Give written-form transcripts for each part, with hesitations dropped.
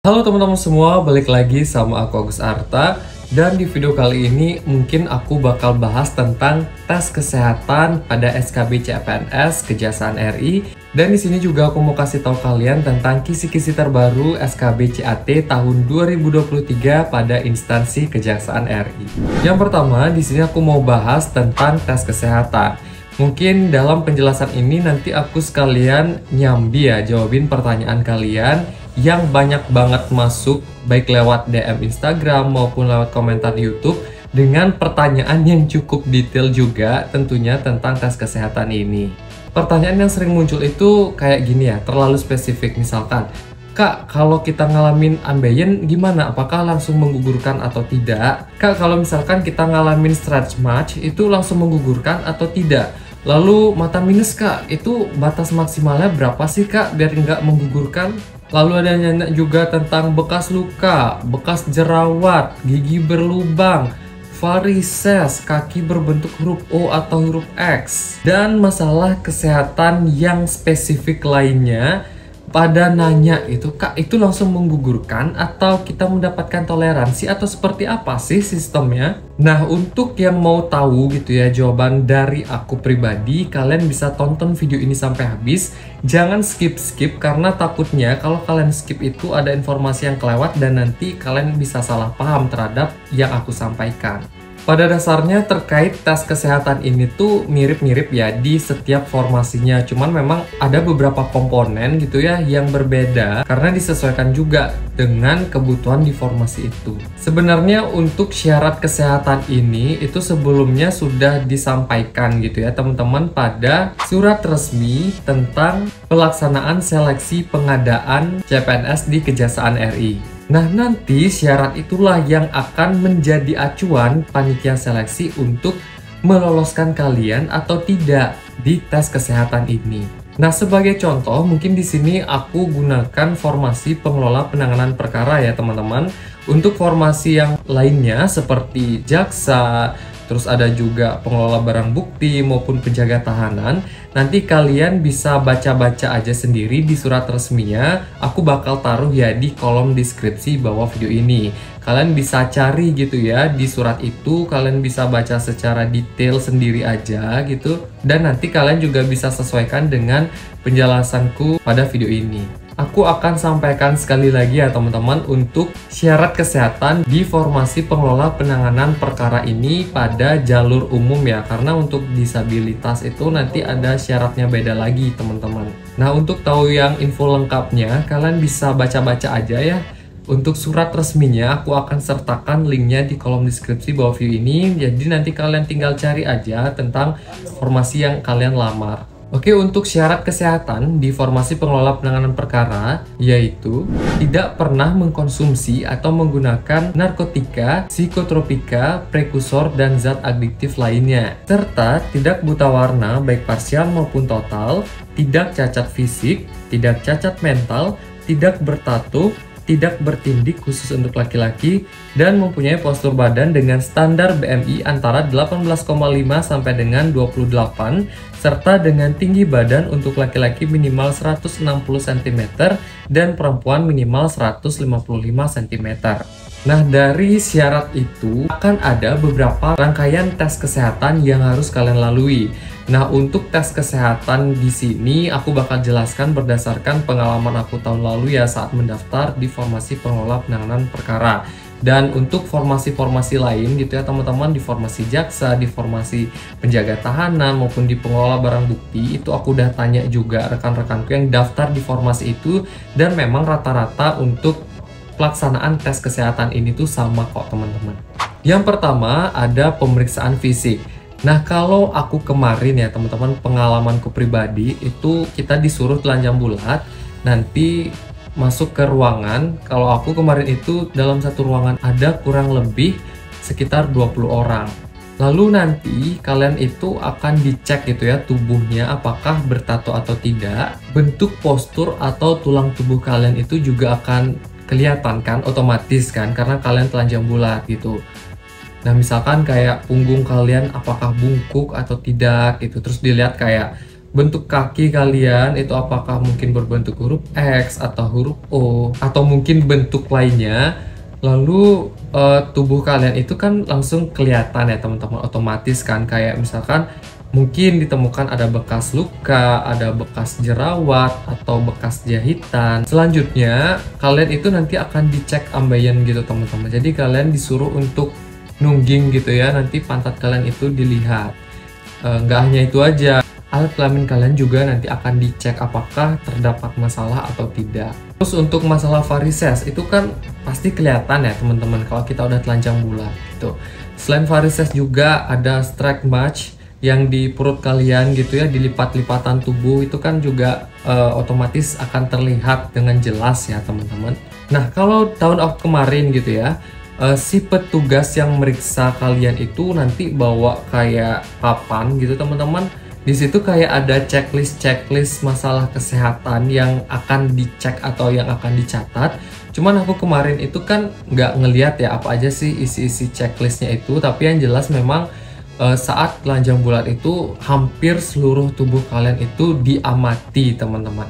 Halo teman-teman semua, balik lagi sama aku Agus Arta. Dan di video kali ini mungkin aku bakal bahas tentang tes kesehatan pada SKB CPNS Kejaksaan RI. Dan di sini juga aku mau kasih tahu kalian tentang kisi-kisi terbaru SKB CAT tahun 2023 pada instansi Kejaksaan RI. Yang pertama, di sini aku mau bahas tentang tes kesehatan. Mungkin dalam penjelasan ini nanti aku sekalian nyambi ya jawabin pertanyaan kalian yang banyak banget masuk baik lewat DM Instagram maupun lewat komentar YouTube dengan pertanyaan yang cukup detail juga tentunya tentang tes kesehatan ini. Pertanyaan yang sering muncul itu kayak gini ya, terlalu spesifik. Misalkan, Kak, kalau kita ngalamin ambeien gimana? Apakah langsung menggugurkan atau tidak? Kak, kalau misalkan kita ngalamin stretch march itu langsung menggugurkan atau tidak? Lalu mata minus Kak, itu batas maksimalnya berapa sih Kak biar nggak menggugurkan? Lalu ada nanya juga tentang bekas luka, bekas jerawat, gigi berlubang, varises, kaki berbentuk huruf O atau huruf X, dan masalah kesehatan yang spesifik lainnya. Pada nanya itu, Kak, itu langsung menggugurkan atau kita mendapatkan toleransi atau seperti apa sih sistemnya? Nah, untuk yang mau tahu gitu ya jawaban dari aku pribadi, kalian bisa tonton video ini sampai habis. Jangan skip-skip karena takutnya kalau kalian skip itu ada informasi yang kelewat dan nanti kalian bisa salah paham terhadap yang aku sampaikan. Pada dasarnya terkait tes kesehatan ini tuh mirip-mirip ya di setiap formasinya. Cuman memang ada beberapa komponen gitu ya yang berbeda karena disesuaikan juga dengan kebutuhan di formasi itu. Sebenarnya untuk syarat kesehatan ini itu sebelumnya sudah disampaikan gitu ya teman-teman pada surat resmi tentang pelaksanaan seleksi pengadaan CPNS di Kejaksaan RI. Nah, nanti syarat itulah yang akan menjadi acuan panitia seleksi untuk meloloskan kalian atau tidak di tes kesehatan ini. Nah, sebagai contoh, mungkin di sini aku gunakan formasi pengelola penanganan perkara ya, teman-teman. Untuk formasi yang lainnya seperti jaksa, terus ada juga pengelola barang bukti maupun penjaga tahanan. Nanti kalian bisa baca-baca aja sendiri di surat resminya. Aku bakal taruh ya di kolom deskripsi bawah video ini. Kalian bisa cari gitu ya di surat itu. Kalian bisa baca secara detail sendiri aja gitu. Dan nanti kalian juga bisa sesuaikan dengan penjelasanku pada video ini. Aku akan sampaikan sekali lagi ya teman-teman untuk syarat kesehatan di formasi pengelola penanganan perkara ini pada jalur umum ya. Karena untuk disabilitas itu nanti ada syaratnya beda lagi teman-teman. Nah, untuk tahu yang info lengkapnya kalian bisa baca-baca aja ya. Untuk surat resminya aku akan sertakan linknya di kolom deskripsi bawah video ini. Jadi nanti kalian tinggal cari aja tentang formasi yang kalian lamar. Oke, untuk syarat kesehatan di formasi pengelola penanganan perkara yaitu tidak pernah mengkonsumsi atau menggunakan narkotika, psikotropika, prekursor, dan zat adiktif lainnya, serta tidak buta warna baik parsial maupun total, tidak cacat fisik, tidak cacat mental, tidak bertato, tidak bertindik khusus untuk laki-laki, dan mempunyai postur badan dengan standar BMI antara 18,5 sampai dengan 28, serta dengan tinggi badan untuk laki-laki minimal 160 cm dan perempuan minimal 155 cm. Nah, dari syarat itu akan ada beberapa rangkaian tes kesehatan yang harus kalian lalui. Nah, untuk tes kesehatan di sini aku bakal jelaskan berdasarkan pengalaman aku tahun lalu ya saat mendaftar di formasi pengelola penanganan perkara. Dan untuk formasi-formasi lain gitu ya teman-teman, di formasi jaksa, di formasi penjaga tahanan maupun di pengelola barang bukti, itu aku udah tanya juga rekan-rekanku yang daftar di formasi itu, dan memang rata-rata untuk pelaksanaan tes kesehatan ini tuh sama kok teman-teman. Yang pertama ada pemeriksaan fisik. Nah, kalau aku kemarin ya teman-teman, pengalamanku pribadi itu kita disuruh telanjang bulat, nanti masuk ke ruangan. Kalau aku kemarin itu dalam satu ruangan ada kurang lebih sekitar 20 orang. Lalu nanti kalian itu akan dicek gitu ya tubuhnya apakah bertato atau tidak. Bentuk postur atau tulang tubuh kalian itu juga akan kelihatan kan, otomatis kan, karena kalian telanjang bulat gitu. Nah, misalkan kayak punggung kalian apakah bungkuk atau tidak gitu, terus dilihat kayak bentuk kaki kalian itu apakah mungkin berbentuk huruf X atau huruf O atau mungkin bentuk lainnya. Lalu tubuh kalian itu kan langsung kelihatan ya teman-teman, otomatis kan, kayak misalkan mungkin ditemukan ada bekas luka, ada bekas jerawat atau bekas jahitan. Selanjutnya kalian itu nanti akan dicek ambien gitu teman-teman. Jadi kalian disuruh untuk nungging gitu ya, nanti pantat kalian itu dilihat. Nggak hanya itu aja, alat kelamin kalian juga nanti akan dicek apakah terdapat masalah atau tidak. Terus untuk masalah varises itu kan pasti kelihatan ya teman-teman kalau kita udah telanjang bulat gitu. Selain varises juga ada strike mark yang di perut kalian gitu ya, di lipat-lipatan tubuh itu kan juga otomatis akan terlihat dengan jelas ya teman-teman. Nah kalau tahun kemarin gitu ya, si petugas yang meriksa kalian itu nanti bawa kayak papan gitu teman-teman. Di situ kayak ada checklist masalah kesehatan yang akan dicek atau yang akan dicatat. Cuman aku kemarin itu kan nggak ngeliat ya apa aja sih isi-isi checklistnya itu. Tapi yang jelas memang saat telanjang bulat itu hampir seluruh tubuh kalian itu diamati teman-teman.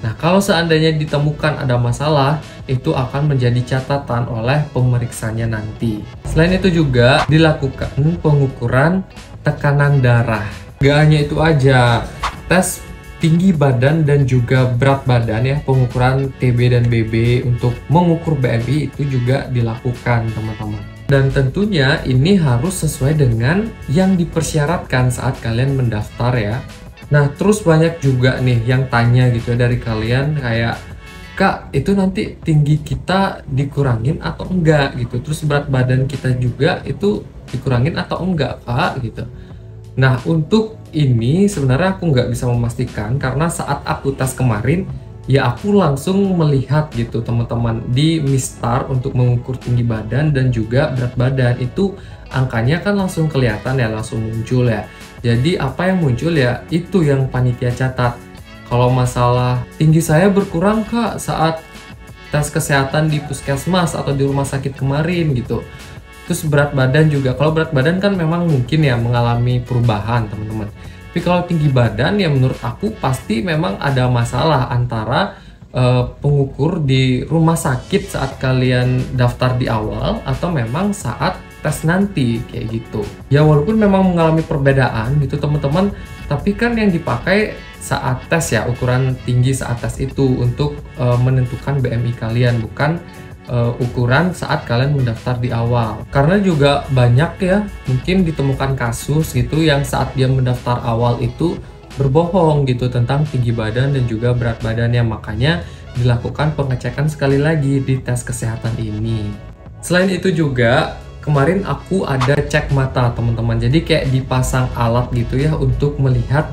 Nah kalau seandainya ditemukan ada masalah, itu akan menjadi catatan oleh pemeriksanya nanti. Selain itu juga dilakukan pengukuran tekanan darah. Gak hanya itu aja, tes tinggi badan dan juga berat badan ya, pengukuran TB dan BB untuk mengukur BMI itu juga dilakukan teman-teman. Dan tentunya ini harus sesuai dengan yang dipersyaratkan saat kalian mendaftar ya. Nah terus banyak juga nih yang tanya gitu ya dari kalian kayak, Kak itu nanti tinggi kita dikurangin atau enggak gitu, terus berat badan kita juga itu dikurangin atau enggak Kak gitu. Nah untuk ini sebenarnya aku nggak bisa memastikan karena saat aku tes kemarin ya aku langsung melihat gitu teman-teman di MyStar untuk mengukur tinggi badan dan juga berat badan itu angkanya kan langsung kelihatan ya, langsung muncul ya. Jadi apa yang muncul ya itu yang panitia catat. Kalau masalah tinggi saya berkurang Kak saat tes kesehatan di puskesmas atau di rumah sakit kemarin gitu. Terus berat badan juga, kalau berat badan kan memang mungkin ya mengalami perubahan teman-teman. Tapi kalau tinggi badan ya menurut aku pasti memang ada masalah antara pengukur di rumah sakit saat kalian daftar di awal atau memang saat tes nanti kayak gitu. Ya walaupun memang mengalami perbedaan gitu teman-teman, tapi kan yang dipakai saat tes ya, ukuran tinggi saat tes itu untuk menentukan BMI kalian, bukan ukuran saat kalian mendaftar di awal. Karena juga banyak ya mungkin ditemukan kasus gitu yang saat dia mendaftar awal itu berbohong gitu tentang tinggi badan dan juga berat badannya, makanya dilakukan pengecekan sekali lagi di tes kesehatan ini. Selain itu juga kemarin aku ada cek mata teman-teman, jadi kayak dipasang alat gitu ya untuk melihat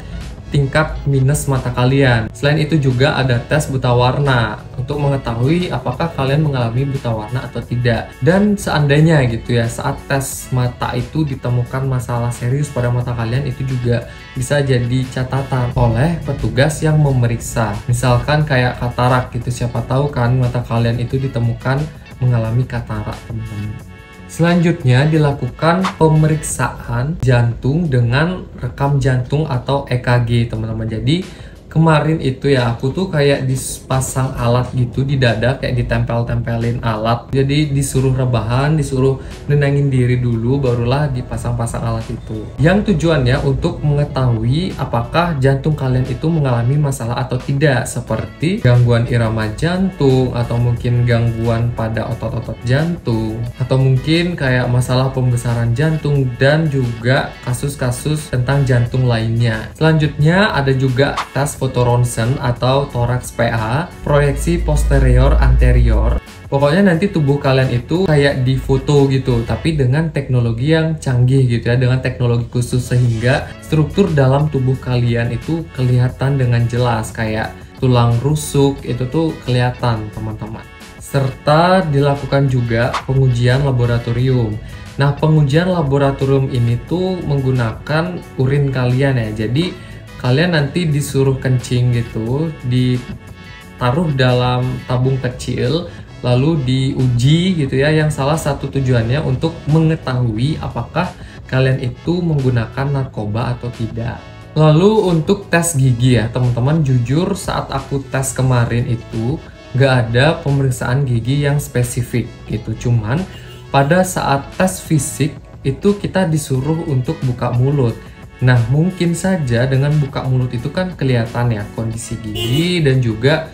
tingkat minus mata kalian. Selain itu juga ada tes buta warna untuk mengetahui apakah kalian mengalami buta warna atau tidak. Dan seandainya gitu ya saat tes mata itu ditemukan masalah serius pada mata kalian, itu juga bisa jadi catatan oleh petugas yang memeriksa. Misalkan kayak katarak gitu, siapa tahu kan mata kalian itu ditemukan mengalami katarak teman-teman. Selanjutnya dilakukan pemeriksaan jantung dengan rekam jantung atau EKG teman-teman. Jadi kemarin itu ya aku tuh kayak dipasang alat gitu di dada, kayak ditempel-tempelin alat. Jadi disuruh rebahan, disuruh nenangin diri dulu, barulah dipasang-pasang alat itu. Yang tujuannya untuk mengetahui apakah jantung kalian itu mengalami masalah atau tidak, seperti gangguan irama jantung atau mungkin gangguan pada otot-otot jantung, atau mungkin kayak masalah pembesaran jantung dan juga kasus-kasus tentang jantung lainnya. Selanjutnya ada juga tes foto ronsen atau toraks PA, proyeksi posterior anterior. Pokoknya nanti tubuh kalian itu kayak difoto gitu, tapi dengan teknologi yang canggih gitu ya, dengan teknologi khusus sehingga struktur dalam tubuh kalian itu kelihatan dengan jelas, kayak tulang rusuk itu tuh kelihatan teman-teman. Serta dilakukan juga pengujian laboratorium. Nah, pengujian laboratorium ini tuh menggunakan urin kalian ya. Jadi kalian nanti disuruh kencing gitu, ditaruh dalam tabung kecil, lalu diuji gitu ya, yang salah satu tujuannya untuk mengetahui apakah kalian itu menggunakan narkoba atau tidak. Lalu untuk tes gigi ya teman-teman, jujur saat aku tes kemarin itu nggak ada pemeriksaan gigi yang spesifik gitu. Cuman pada saat tes fisik itu kita disuruh untuk buka mulut. Nah mungkin saja dengan buka mulut itu kan kelihatan ya kondisi gigi dan juga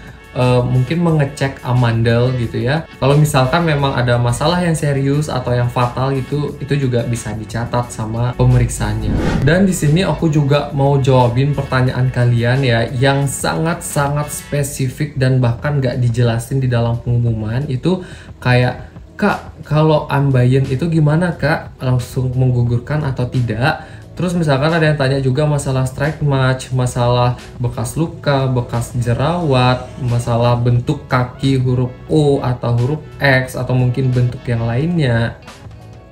mungkin mengecek amandel gitu ya. Kalau misalkan memang ada masalah yang serius atau yang fatal gitu, itu juga bisa dicatat sama pemeriksaannya. Dan di sini aku juga mau jawabin pertanyaan kalian ya, yang sangat-sangat spesifik dan bahkan nggak dijelasin di dalam pengumuman itu kayak, Kak, kalau ambeien itu gimana Kak? Langsung menggugurkan atau tidak? Terus misalkan ada yang tanya juga masalah strike match, masalah bekas luka, bekas jerawat, masalah bentuk kaki huruf O atau huruf X atau mungkin bentuk yang lainnya.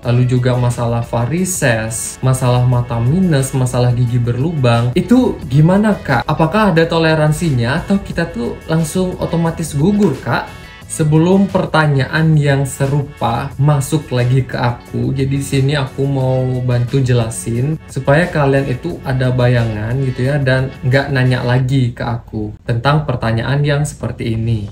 Lalu juga masalah varises, masalah mata minus, masalah gigi berlubang. Itu gimana Kak? Apakah ada toleransinya atau kita tuh langsung otomatis gugur Kak? Sebelum pertanyaan yang serupa masuk lagi ke aku, jadi di sini aku mau bantu jelasin supaya kalian itu ada bayangan gitu ya dan nggak nanya lagi ke aku tentang pertanyaan yang seperti ini.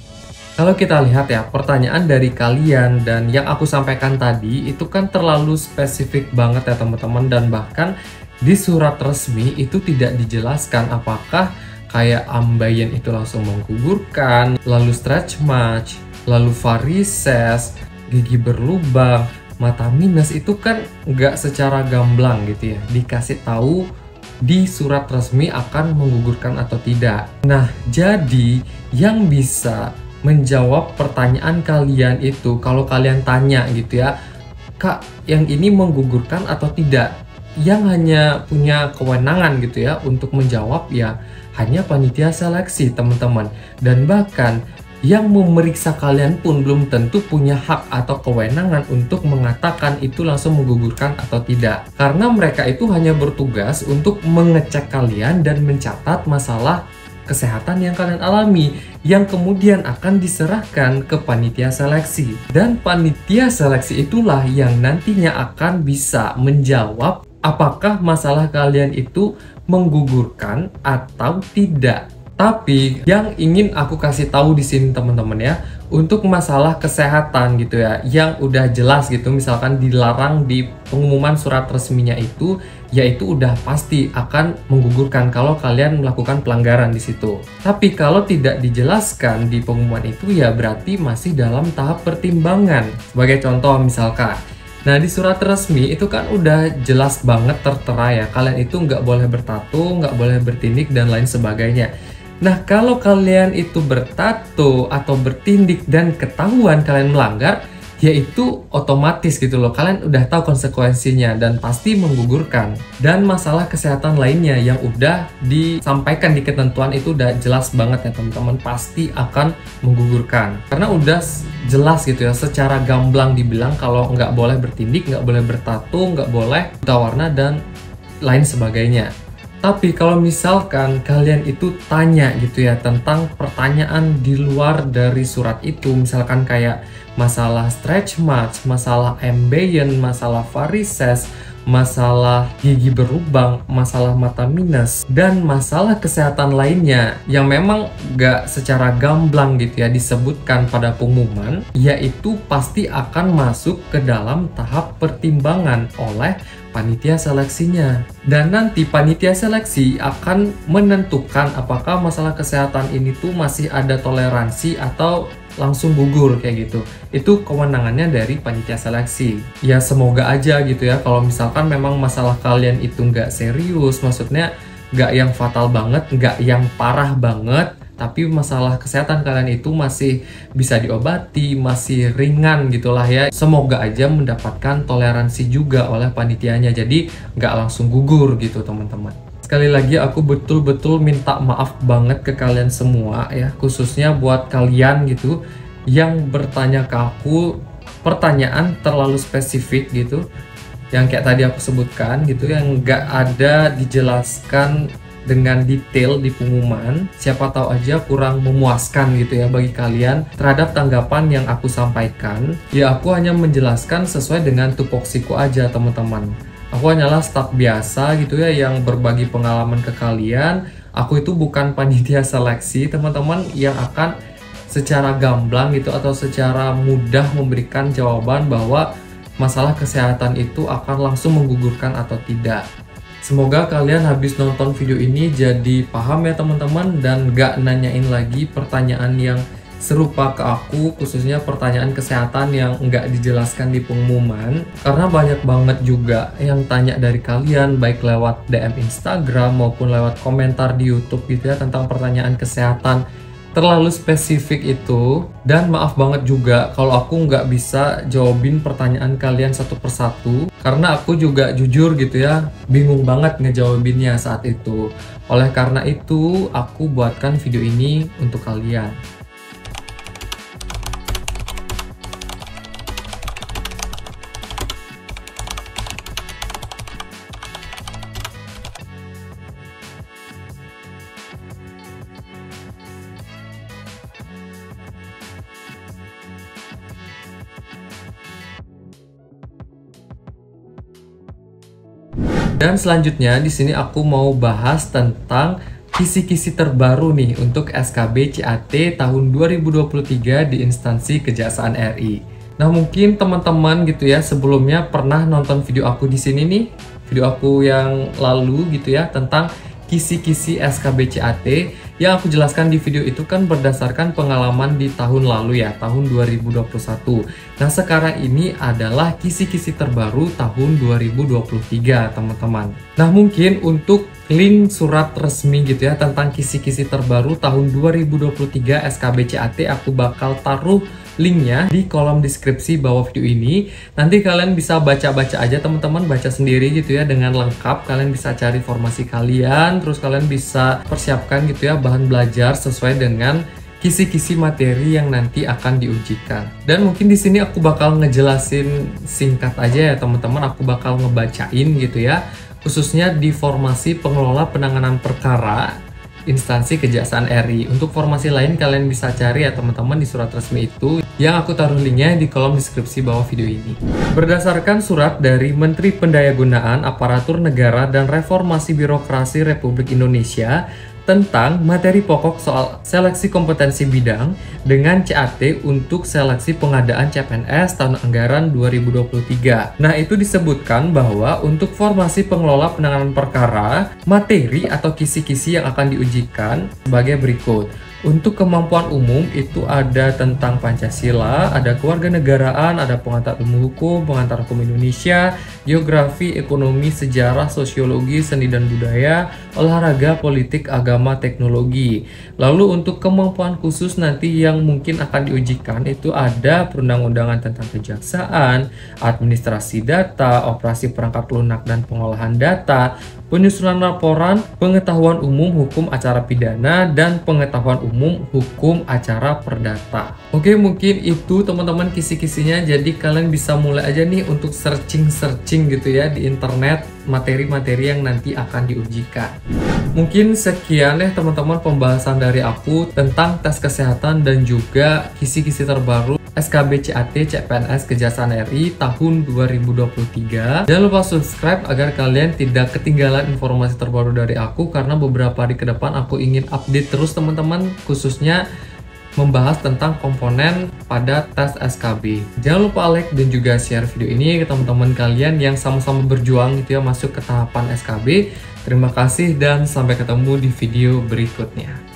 Kalau kita lihat ya, pertanyaan dari kalian dan yang aku sampaikan tadi itu kan terlalu spesifik banget ya teman-teman, dan bahkan di surat resmi itu tidak dijelaskan apakah kayak ambeien itu langsung menggugurkan, lalu stretch mark, lalu varises, gigi berlubang, mata minus itu kan nggak secara gamblang gitu ya dikasih tahu di surat resmi akan menggugurkan atau tidak. Nah, jadi yang bisa menjawab pertanyaan kalian itu kalau kalian tanya gitu ya, Kak, yang ini menggugurkan atau tidak? Yang hanya punya kewenangan gitu ya untuk menjawab ya hanya panitia seleksi teman-teman, dan bahkan yang memeriksa kalian pun belum tentu punya hak atau kewenangan untuk mengatakan itu langsung menggugurkan atau tidak, karena mereka itu hanya bertugas untuk mengecek kalian dan mencatat masalah kesehatan yang kalian alami yang kemudian akan diserahkan ke panitia seleksi, dan panitia seleksi itulah yang nantinya akan bisa menjawab apakah masalah kalian itu menggugurkan atau tidak. Tapi yang ingin aku kasih tahu di sini teman-teman ya, untuk masalah kesehatan gitu ya, yang udah jelas gitu, misalkan dilarang di pengumuman surat resminya itu, yaitu udah pasti akan menggugurkan kalau kalian melakukan pelanggaran di situ. Tapi kalau tidak dijelaskan di pengumuman itu ya berarti masih dalam tahap pertimbangan. Sebagai contoh misalkan, nah di surat resmi itu kan udah jelas banget tertera ya, kalian itu nggak boleh bertato, nggak boleh bertindik dan lain sebagainya. Nah kalau kalian itu bertato atau bertindik dan ketahuan kalian melanggar, yaitu otomatis gitu loh, kalian udah tahu konsekuensinya dan pasti menggugurkan. Dan masalah kesehatan lainnya yang udah disampaikan di ketentuan itu udah jelas banget ya teman-teman, pasti akan menggugurkan. Karena udah jelas gitu ya, secara gamblang dibilang kalau nggak boleh bertindik, nggak boleh bertato, nggak boleh buta warna dan lain sebagainya. Tapi kalau misalkan kalian itu tanya gitu ya tentang pertanyaan di luar dari surat itu, misalkan kayak masalah stretch mark, masalah ambeien, masalah varises, masalah gigi berlubang, masalah mata minus, dan masalah kesehatan lainnya yang memang gak secara gamblang gitu ya disebutkan pada pengumuman, yaitu pasti akan masuk ke dalam tahap pertimbangan oleh panitia seleksinya. Dan nanti panitia seleksi akan menentukan apakah masalah kesehatan ini tuh masih ada toleransi atau langsung gugur kayak gitu. Itu kewenangannya dari panitia seleksi. Ya semoga aja gitu ya, kalau misalkan memang masalah kalian itu nggak serius, maksudnya nggak yang fatal banget, nggak yang parah banget, tapi masalah kesehatan kalian itu masih bisa diobati, masih ringan gitulah ya. Semoga aja mendapatkan toleransi juga oleh panitianya, jadi nggak langsung gugur gitu teman-teman. Sekali lagi aku betul-betul minta maaf banget ke kalian semua ya, khususnya buat kalian gitu yang bertanya ke aku pertanyaan terlalu spesifik gitu, yang kayak tadi aku sebutkan gitu, yang nggak ada dijelaskan dengan detail di pengumuman. Siapa tahu aja kurang memuaskan gitu ya bagi kalian terhadap tanggapan yang aku sampaikan. Ya aku hanya menjelaskan sesuai dengan tupoksiku aja teman-teman. Aku hanyalah staf biasa gitu ya yang berbagi pengalaman ke kalian. Aku itu bukan panitia seleksi teman-teman yang akan secara gamblang gitu atau secara mudah memberikan jawaban bahwa masalah kesehatan itu akan langsung menggugurkan atau tidak. Semoga kalian habis nonton video ini jadi paham ya teman-teman dan gak nanyain lagi pertanyaan yang serupa ke aku, khususnya pertanyaan kesehatan yang nggak dijelaskan di pengumuman, karena banyak banget juga yang tanya dari kalian baik lewat DM Instagram maupun lewat komentar di YouTube gitu ya tentang pertanyaan kesehatan terlalu spesifik itu. Dan maaf banget juga kalau aku nggak bisa jawabin pertanyaan kalian satu persatu, karena aku juga jujur gitu ya bingung banget ngejawabinnya saat itu. Oleh karena itu aku buatkan video ini untuk kalian. Dan selanjutnya di sini aku mau bahas tentang kisi-kisi terbaru nih untuk SKB CAT tahun 2023 di instansi Kejaksaan RI. Nah, mungkin teman-teman gitu ya sebelumnya pernah nonton video aku di sini nih, video aku yang lalu gitu ya tentang kisi-kisi SKB CAT yang aku jelaskan di video itu kan berdasarkan pengalaman di tahun lalu ya, tahun 2021. Nah, sekarang ini adalah kisi-kisi terbaru tahun 2023, teman-teman. Nah, mungkin untuk link surat resmi gitu ya tentang kisi-kisi terbaru tahun 2023 SKB CAT aku bakal taruh linknya di kolom deskripsi bawah video ini. Nanti kalian bisa baca-baca aja teman-teman, baca sendiri gitu ya dengan lengkap. Kalian bisa cari informasi kalian, terus kalian bisa persiapkan gitu ya bahan belajar sesuai dengan kisi-kisi materi yang nanti akan diujikan. Dan mungkin di sini aku bakal ngejelasin singkat aja ya teman-teman, aku bakal ngebacain gitu ya, khususnya di formasi pengelola penanganan perkara instansi Kejaksaan RI. Untuk formasi lain kalian bisa cari ya teman-teman di surat resmi itu yang aku taruh linknya di kolom deskripsi bawah video ini. Berdasarkan surat dari Menteri Pendayagunaan Aparatur Negara dan Reformasi Birokrasi Republik Indonesia tentang materi pokok soal seleksi kompetensi bidang dengan CAT untuk seleksi pengadaan CPNS tahun anggaran 2023. Nah, itu disebutkan bahwa untuk formasi pengelola penanganan perkara, materi atau kisi-kisi yang akan diujikan sebagai berikut. Untuk kemampuan umum itu ada tentang Pancasila, ada kewarganegaraan, ada pengantar ilmu hukum, pengantar hukum Indonesia, geografi, ekonomi, sejarah, sosiologi, seni dan budaya, olahraga, politik, agama, teknologi. Lalu untuk kemampuan khusus nanti yang mungkin akan diujikan itu ada perundang-undangan tentang kejaksaan, administrasi data, operasi perangkat lunak dan pengolahan data, penyusunan laporan, pengetahuan umum hukum acara pidana, dan pengetahuan umum hukum acara perdata. Oke, mungkin itu teman-teman kisi-kisinya. Jadi kalian bisa mulai aja nih untuk searching gitu ya di internet materi-materi yang nanti akan diujikan. Mungkin sekian ya teman-teman pembahasan dari aku tentang tes kesehatan dan juga kisi-kisi terbaru SKB CAT CPNS Kejaksaan RI tahun 2023. Jangan lupa subscribe agar kalian tidak ketinggalan informasi terbaru dari aku, karena beberapa hari ke depan aku ingin update terus teman-teman, khususnya membahas tentang komponen pada tes SKB. Jangan lupa like dan juga share video ini ke teman-teman kalian yang sama-sama berjuang gitu ya masuk ke tahapan SKB. Terima kasih dan sampai ketemu di video berikutnya.